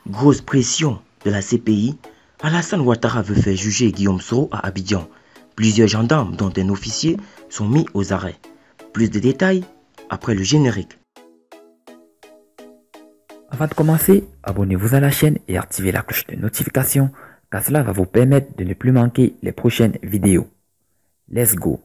Grosse pression de la CPI, Alassane Ouattara veut faire juger Guillaume Soro à Abidjan. Plusieurs gendarmes, dont un officier, sont mis aux arrêts. Plus de détails après le générique. Avant de commencer, abonnez-vous à la chaîne et activez la cloche de notification car cela va vous permettre de ne plus manquer les prochaines vidéos. Let's go!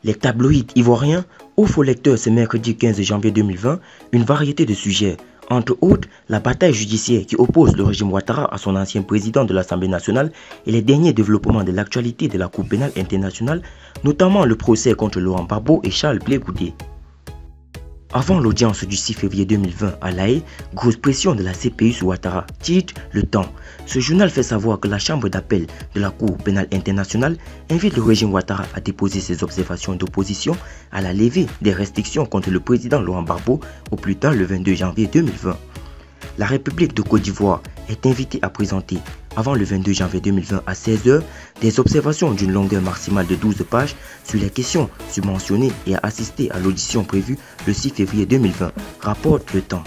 Les tabloïds ivoiriens offrent aux lecteurs ce mercredi 15 janvier 2020 une variété de sujets, entre autres la bataille judiciaire qui oppose le régime Ouattara à son ancien président de l'Assemblée nationale et les derniers développements de l'actualité de la Cour pénale internationale, notamment le procès contre Laurent Gbagbo et Charles Blé Goudé. Avant l'audience du 6 février 2020 à La Haye, grosse pression de la CPI sur Ouattara, titre Le Temps. Ce journal fait savoir que la chambre d'appel de la Cour pénale internationale invite le régime Ouattara à déposer ses observations d'opposition à la levée des restrictions contre le président Laurent Gbagbo au plus tard le 22 janvier 2020. La République de Côte d'Ivoire est invitée à présenter, avant le 22 janvier 2020 à 16 h, des observations d'une longueur maximale de 12 pages sur les questions subventionnées et à assister à l'audition prévue le 6 février 2020, rapporte Le Temps.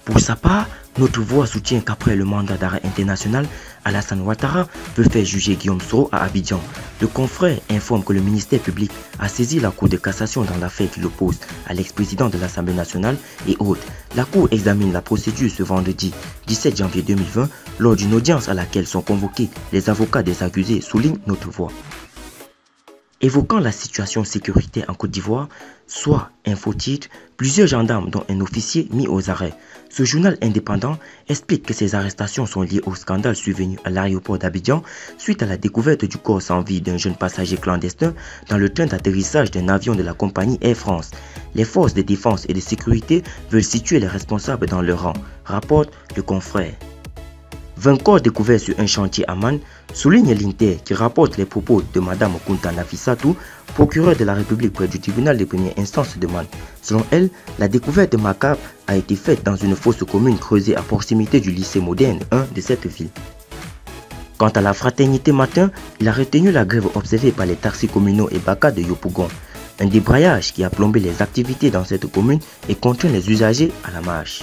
Pour sa part, Notre Voix soutient qu'après le mandat d'arrêt international, Alassane Ouattara veut faire juger Guillaume Soro à Abidjan. Le confrère informe que le ministère public a saisi la Cour de cassation dans l'affaire qui l'oppose à l'ex-président de l'Assemblée nationale et autres. La Cour examine la procédure ce vendredi 17 janvier 2020 lors d'une audience à laquelle sont convoqués les avocats des accusés, souligne Notre Voix. Évoquant la situation sécuritaire en Côte d'Ivoire, soit infotitre, plusieurs gendarmes dont un officier mis aux arrêts. Ce journal indépendant explique que ces arrestations sont liées au scandale survenu à l'aéroport d'Abidjan suite à la découverte du corps sans vie d'un jeune passager clandestin dans le train d'atterrissage d'un avion de la compagnie Air France. Les forces de défense et de sécurité veulent situer les responsables dans leur rang, rapporte le confrère. 20 corps découverts sur un chantier à Man, souligne l'Inter qui rapporte les propos de Mme Kunta Nafissatou, procureure de la République près du tribunal de première instance de Man. Selon elle, la découverte macabre a été faite dans une fosse commune creusée à proximité du lycée moderne 1 de cette ville. Quant à la fraternité matin, il a retenu la grève observée par les taxis communaux et Baka de Yopougon. Un débrayage qui a plombé les activités dans cette commune et contraint les usagers à la marche.